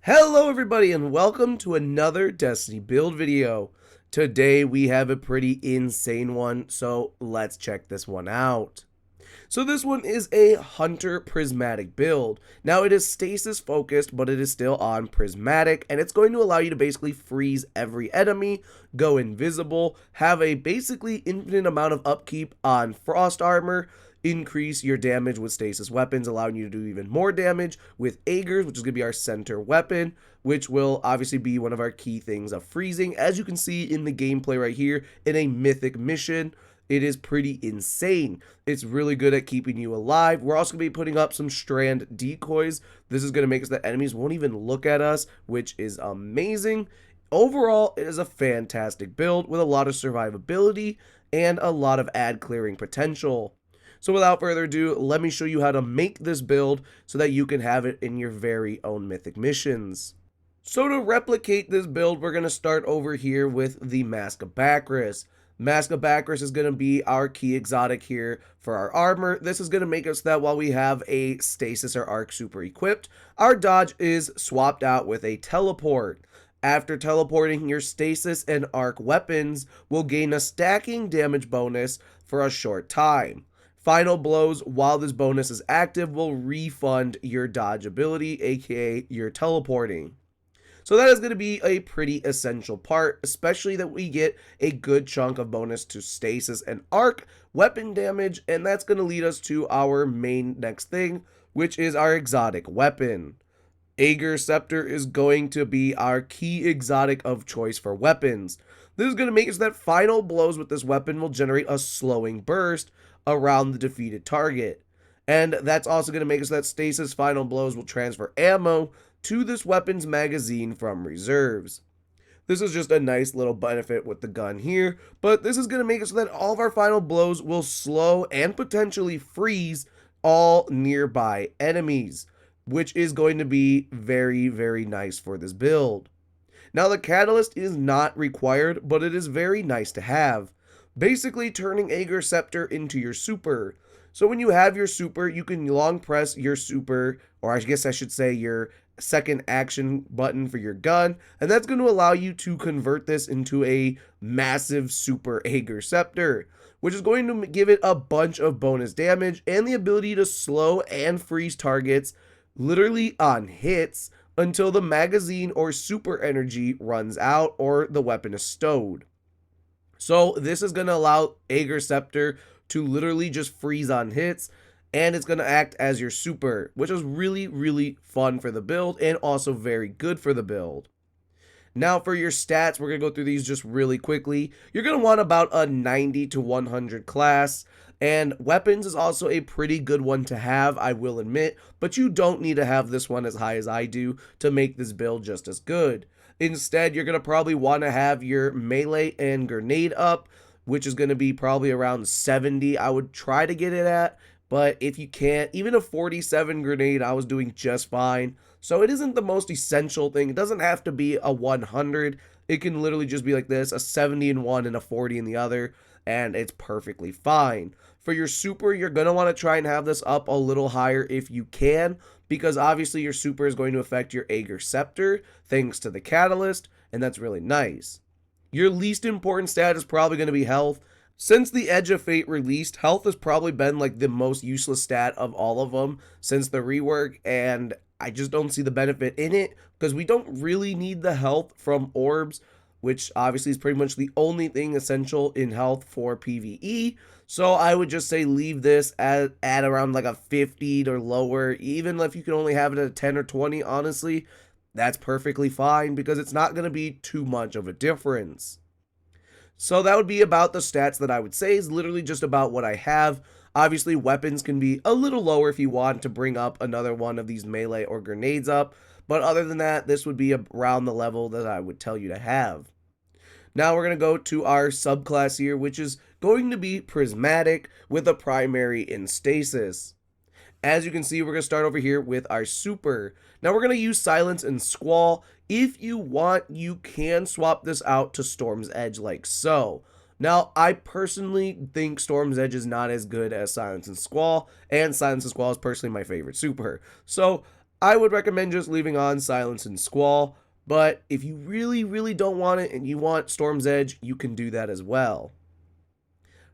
Hello everybody and welcome to another Destiny build video. Today we have a pretty insane one, so let's check this one out. So this one is a Hunter Prismatic build. Now it is stasis focused, but it is still on Prismatic, and it's going to allow you to basically freeze every enemy, go invisible, have a basically infinite amount of upkeep on frost armor, increase your damage with stasis weapons, allowing you to do even more damage with Aegers, which is going to be our center weapon, which will obviously be one of our key things of freezing. As you can see in the gameplay right here, in a mythic mission, it is pretty insane. It's really good at keeping you alive. We're also going to be putting up some strand decoys. This is going to make it so that enemies won't even look at us, which is amazing. Overall, it is a fantastic build with a lot of survivability and a lot of ad clearing potential. So without further ado, let me show you how to make this build so that you can have it in your very own mythic missions. So to replicate this build, we're going to start over here with the Mask of Bakris. Mask of Bakris is going to be our key exotic here for our armor. This is going to make us that while we have a stasis or arc super equipped, our dodge is swapped out with a teleport. After teleporting, your stasis and arc weapons will gain a stacking damage bonus for a short time. Final blows while this bonus is active will refund your dodge ability, aka your teleporting. So that is going to be a pretty essential part, especially that we get a good chunk of bonus to stasis and arc weapon damage, and that's going to lead us to our main next thing, which is our exotic weapon. Aegir Scepter is going to be our key exotic of choice for weapons. This is going to make it so that final blows with this weapon will generate a slowing burst around the defeated target. And that's also going to make it so that stasis final blows will transfer ammo to this weapon's magazine from reserves. This is just a nice little benefit with the gun here, but this is going to make it so that all of our final blows will slow and potentially freeze all nearby enemies, which is going to be very, very nice for this build. Now the catalyst is not required, but it is very nice to have. Basically turning Aegir Scepter into your super. So when you have your super, you can long press your super, or I guess I should say your second action button for your gun, and that's going to allow you to convert this into a massive super Aegir Scepter, which is going to give it a bunch of bonus damage and the ability to slow and freeze targets literally on hits until the magazine or super energy runs out or the weapon is stowed. So this is going to allow Aegir Scepter to literally just freeze on hits, and it's going to act as your super, which is really, really fun for the build and also very good for the build. Now for your stats, we're going to go through these just really quickly. You're going to want about a 90 to 100 class, and weapons is also a pretty good one to have, I will admit, but you don't need to have this one as high as I do to make this build just as good. Instead, you're going to probably want to have your melee and grenade up, which is going to be probably around 70. I would try to get it at, but if you can't, even a 47 grenade, I was doing just fine. So it isn't the most essential thing. It doesn't have to be a 100. It can literally just be like this, a 70 in one and a 40 in the other, and it's perfectly fine. For your super, you're going to want to try and have this up a little higher if you can, because obviously your super is going to affect your Aegir Scepter thanks to the catalyst, and that's really nice. Your least important stat is probably going to be health. Since the Edge of Fate released, health has probably been like the most useless stat of all of them since the rework, and I just don't see the benefit in it because we don't really need the health from orbs, which obviously is pretty much the only thing essential in health for PvE. So I would just say leave this at around like a 50 or lower. Even if you can only have it at a 10 or 20, honestly, that's perfectly fine because it's not going to be too much of a difference. So that would be about the stats that I would say is literally just about what I have. Obviously, weapons can be a little lower if you want to bring up another one of these melee or grenades up. But other than that, this would be around the level that I would tell you to have. Now we're going to go to our subclass here, which is going to be Prismatic with a primary in stasis. As you can see, we're going to start over here with our super. Now we're going to use Silence and Squall. If you want, you can swap this out to Storm's Edge like so. Now, I personally think Storm's Edge is not as good as Silence and Squall, and Silence and Squall is personally my favorite super. So I would recommend just leaving on Silence and Squall, but if you really don't want it and you want Storm's Edge, you can do that as well.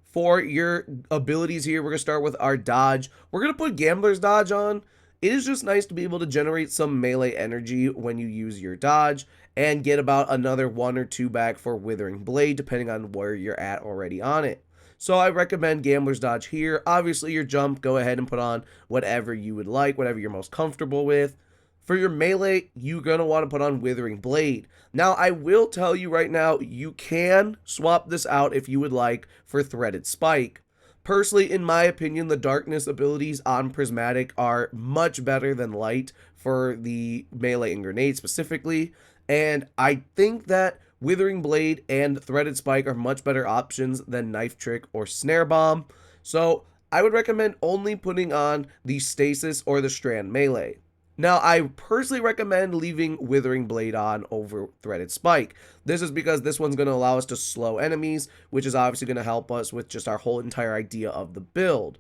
For your abilities here, we're going to start with our dodge. We're going to put Gambler's Dodge on. It is just nice to be able to generate some melee energy when you use your dodge and get about another 1 or 2 back for Withering Blade, depending on where you're at already on it. So I recommend Gambler's Dodge here. Obviously, your jump, go ahead and put on whatever you would like, whatever you're most comfortable with. For your melee, you're going to want to put on Withering Blade. Now, I will tell you right now, you can swap this out if you would like for Threaded Spike. Personally, in my opinion, the Darkness abilities on Prismatic are much better than Light for the melee and grenade specifically. And I think that Withering Blade and Threaded Spike are much better options than Knife Trick or Snare Bomb. So I would recommend only putting on the Stasis or the Strand melee. Now, I personally recommend leaving Withering Blade on over Threaded Spike. This is because this one's going to allow us to slow enemies, which is obviously going to help us with just our whole entire idea of the build.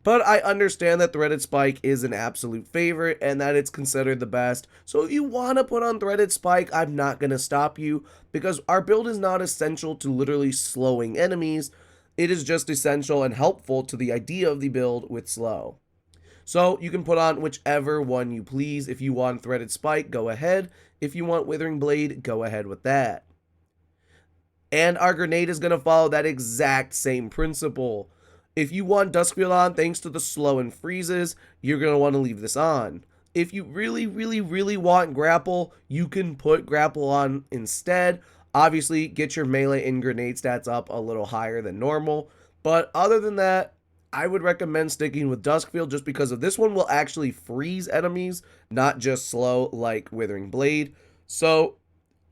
But I understand that Threaded Spike is an absolute favorite and that it's considered the best. So if you want to put on Threaded Spike, I'm not going to stop you, because our build is not essential to literally slowing enemies. It is just essential and helpful to the idea of the build with slow. So you can put on whichever one you please. If you want Threaded Spike, go ahead. If you want Withering Blade, go ahead with that. And our grenade is going to follow that exact same principle. If you want Duskfield on, thanks to the slow and freezes, you're going to want to leave this on. If you really want Grapple, you can put Grapple on instead. Obviously, get your melee and grenade stats up a little higher than normal. But other than that, I would recommend sticking with Duskfield, just because of this one will actually freeze enemies, not just slow like Withering Blade. So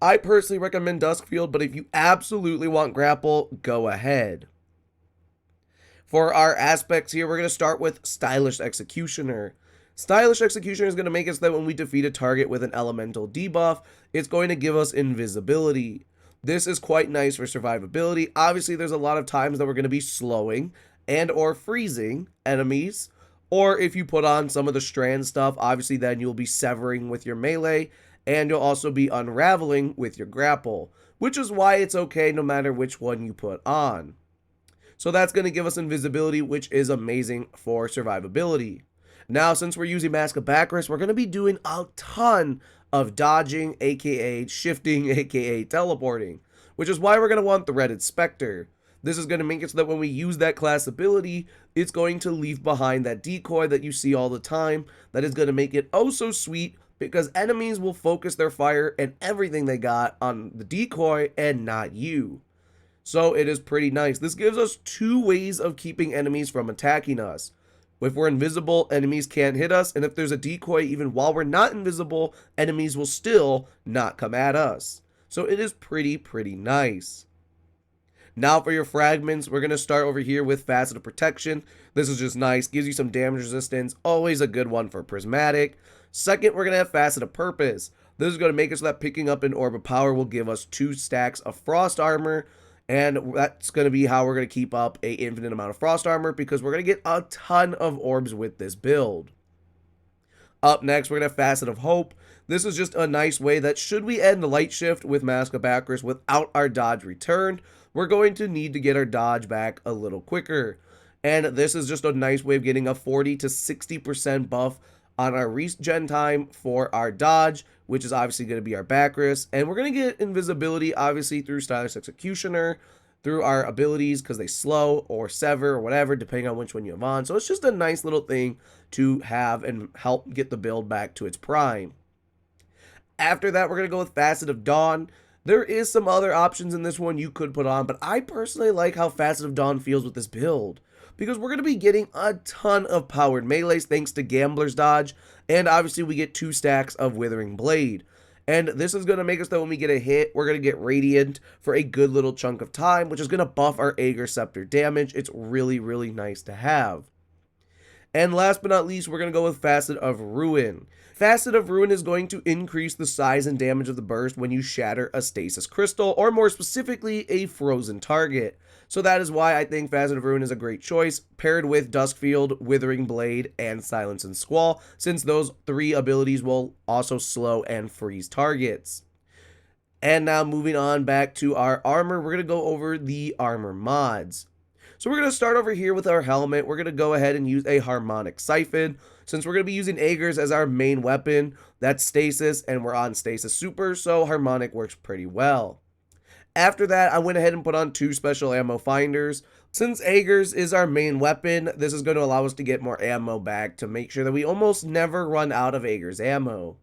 I personally recommend Duskfield, but if you absolutely want Grapple, go ahead. For our aspects here, we're going to start with Stylish Executioner. Stylish Executioner is going to make it so that when we defeat a target with an elemental debuff, it's going to give us invisibility. This is quite nice for survivability. Obviously, there's a lot of times that we're going to be slowing and or freezing enemies, or if you put on some of the strand stuff, obviously then you'll be severing with your melee, and you'll also be unraveling with your grapple, which is why it's okay no matter which one you put on. So that's going to give us invisibility, which is amazing for survivability. Now, since we're using Mask of Bakris, we're going to be doing a ton of dodging, aka shifting, aka teleporting, which is why we're going to want Threaded Spector. This is going to make it so that when we use that class ability, it's going to leave behind that decoy that you see all the time. That is going to make it oh so sweet, because enemies will focus their fire and everything they got on the decoy and not you. So it is pretty nice. This gives us 2 ways of keeping enemies from attacking us. If we're invisible, enemies can't hit us, and if there's a decoy, even while we're not invisible, enemies will still not come at us. So it is pretty nice. Now for your fragments, we're going to start over here with Facet of Protection. This is just nice, gives you some damage resistance, always a good one for Prismatic. Second, we're going to have Facet of Purpose. This is going to make it so that picking up an Orb of Power will give us 2 stacks of Frost Armor, and that's going to be how we're going to keep up an infinite amount of Frost Armor, because we're going to get a ton of orbs with this build. Up next, we're going to have Facet of Hope. This is just a nice way that should we end the Light Shift with Mask of Bakris without our dodge returned, we're going to need to get our dodge back a little quicker. And this is just a nice way of getting a 40 to 60% buff on our regen time for our dodge, which is obviously going to be our Bakris. And we're going to get invisibility, obviously, through Stylish Executioner, through our abilities, because they slow or sever or whatever, depending on which one you have on. So it's just a nice little thing to have and help get the build back to its prime. After that, we're going to go with Facet of Dawn. There is some other options in this one you could put on, but I personally like how Facet of Dawn feels with this build, because we're going to be getting a ton of powered melees thanks to Gambler's Dodge, and obviously we get 2 stacks of Withering Blade. And this is going to make us that when we get a hit, we're going to get Radiant for a good little chunk of time, which is going to buff our Aegir Scepter damage. It's really nice to have. And last but not least, we're going to go with Facet of Ruin. Facet of Ruin is going to increase the size and damage of the burst when you shatter a stasis crystal, or more specifically, a frozen target. So that is why I think Facet of Ruin is a great choice, paired with Duskfield, Withering Blade, and Silence and Squall, since those 3 abilities will also slow and freeze targets. And now moving on back to our armor, we're going to go over the armor mods. So we're going to start over here with our helmet. We're going to go ahead and use a Harmonic Siphon. Since we're going to be using Aegers as our main weapon, that's Stasis, and we're on Stasis Super, so Harmonic works pretty well. After that, I went ahead and put on 2 special ammo finders. Since Aegers is our main weapon, this is going to allow us to get more ammo back to make sure that we almost never run out of Aegers ammo.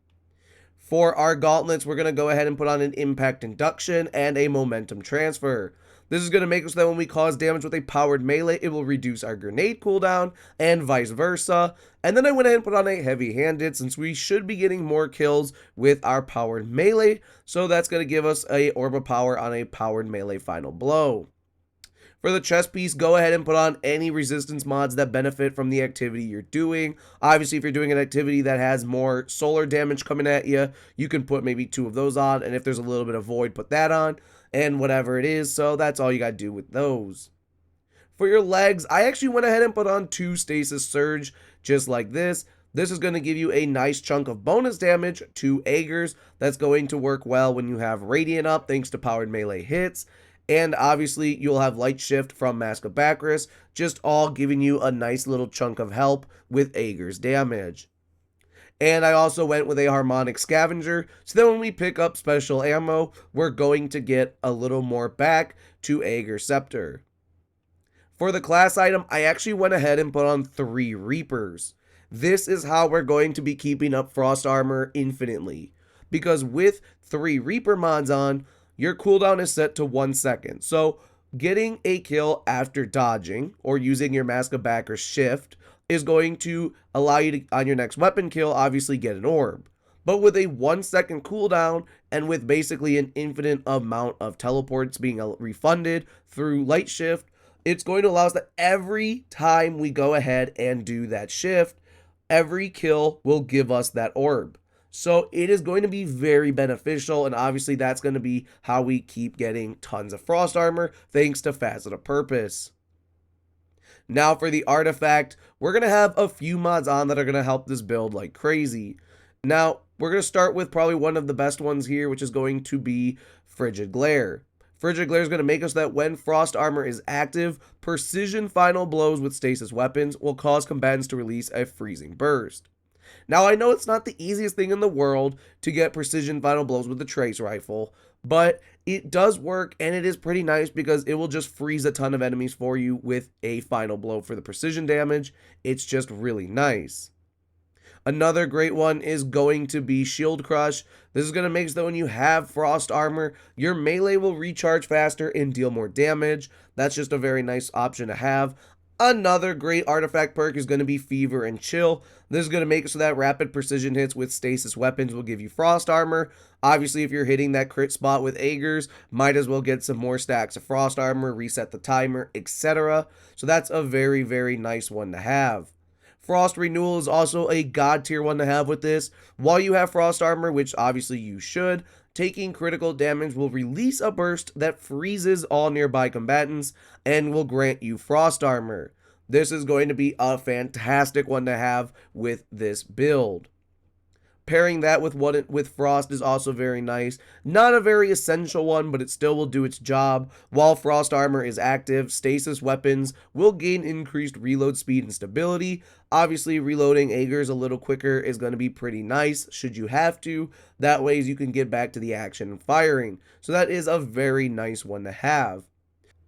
For our gauntlets, we're going to go ahead and put on an impact induction and a momentum transfer. This is going to make it so that when we cause damage with a powered melee, it will reduce our grenade cooldown and vice versa. And then I went ahead and put on a heavy-handed since we should be getting more kills with our powered melee. So that's going to give us a orb of power on a powered melee final blow. For the chest piece, go ahead and put on any resistance mods that benefit from the activity you're doing. Obviously, if you're doing an activity that has more solar damage coming at you, you can put maybe 2 of those on. And if there's a little bit of void, put that on. And whatever it is, so that's all you gotta do with those. For your legs, I actually went ahead and put on 2 Stasis Surge, just like this. This is going to give you a nice chunk of bonus damage to Aegers. That's going to work well when you have Radiant up, thanks to powered melee hits. And obviously, you'll have Light Shift from Mask of Bakris, just all giving you a nice little chunk of help with Aegers damage. And I also went with a Harmonic Scavenger, so that when we pick up special ammo, we're going to get a little more back to Aegir Scepter. For the class item, I actually went ahead and put on 3 Reapers. This is how we're going to be keeping up Frost Armor infinitely. Because with 3 Reaper mods on, your cooldown is set to 1 second. So getting a kill after dodging, or using your Mask of Bakris shift, is going to allow you to, on your next weapon kill, obviously get an orb. But with a 1 second cooldown, and with basically an infinite amount of teleports being refunded through Light Shift, it's going to allow us that every time we go ahead and do that shift, every kill will give us that orb. So it is going to be very beneficial, and obviously that's going to be how we keep getting tons of Frost Armor, thanks to Facet of Purpose. Now for the artifact, we're going to have a few mods on that are going to help this build like crazy. Now, we're going to start with probably one of the best ones here, which is going to be Frigid Glare. Frigid Glare is going to make us that when Frost Armor is active, precision final blows with stasis weapons will cause combatants to release a freezing burst. Now, I know it's not the easiest thing in the world to get precision final blows with the trace rifle, but it does work, and it is pretty nice because it will just freeze a ton of enemies for you with a final blow for the precision damage. It's just really nice. Another great one is going to be Shield Crush. This is going to make it so that when you have Frost Armor, your melee will recharge faster and deal more damage. That's just a very nice option to have. Another great artifact perk is going to be Fever and Chill. This is going to make it so that rapid precision hits with stasis weapons will give you Frost Armor. Obviously, if you're hitting that crit spot with Aegers, might as well get some more stacks of Frost Armor, reset the timer, etc. So that's a very, very nice one to have. Frost Renewal is also a god tier one to have with this. While you have Frost Armor, which obviously you should, taking critical damage will release a burst that freezes all nearby combatants and will grant you Frost Armor. This is going to be a fantastic one to have with this build. Pairing that with Frost is also very nice. Not a very essential one, but it still will do its job. While Frost Armor is active, stasis weapons will gain increased reload speed and stability. Obviously, reloading Aegers a little quicker is going to be pretty nice, should you have to. That way you can get back to the action and firing. So that is a very nice one to have.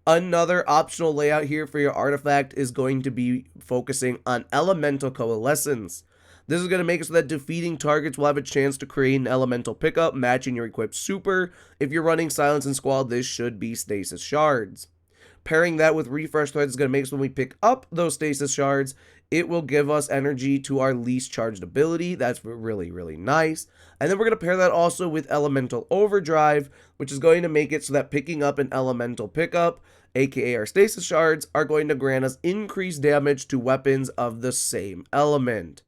Another optional layout here for your artifact is going to be focusing on Elemental Coalescence. This is going to make it so that defeating targets will have a chance to create an elemental pickup matching your equipped super. If you're running Silence and Squall, this should be stasis shards. Pairing that with refresh threads is going to make it so when we pick up those stasis shards, it will give us energy to our least charged ability. That's really, really nice. And then we're going to pair that also with elemental overdrive, which is going to make it so that picking up an elemental pickup, aka our stasis shards, are going to grant us increased damage to weapons of the same element.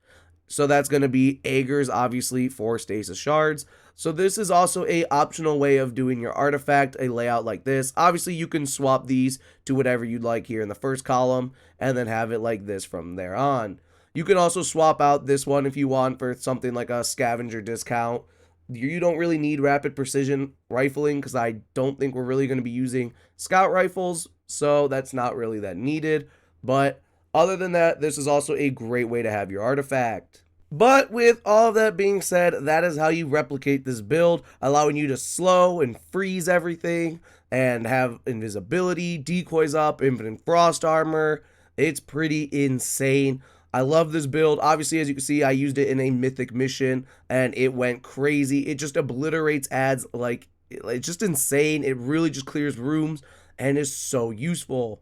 So that's going to be Aegers, obviously, for stasis shards. So this is also a optional way of doing your artifact, a layout like this. Obviously, you can swap these to whatever you'd like here in the first column, and then have it like this from there on. You can also swap out this one if you want for something like a scavenger discount. You don't really need rapid precision rifling because I don't think we're really going to be using scout rifles, so that's not really that needed. But other than that, this is also a great way to have your artifact. But with all of that being said, that is how you replicate this build, allowing you to slow and freeze everything and have invisibility, decoys up, infinite frost armor. It's pretty insane. I love this build. Obviously, as you can see, I used it in a mythic mission and it went crazy. It just obliterates ads like it's just insane. It really just clears rooms and is so useful.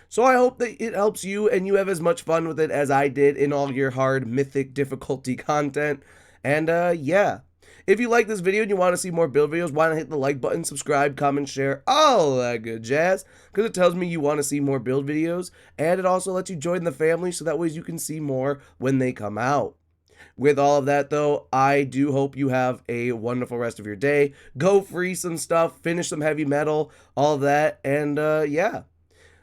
So I hope that it helps you and you have as much fun with it as I did in all your hard mythic difficulty content. And yeah. If you like this video and you want to see more build videos, why not hit the like button, subscribe, comment, share, all that good jazz, because it tells me you want to see more build videos, and it also lets you join the family so that way you can see more when they come out. With all of that, though, I do hope you have a wonderful rest of your day. Go free some stuff, finish some heavy metal, all of that, and yeah.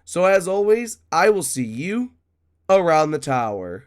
So as always, I will see you around the tower.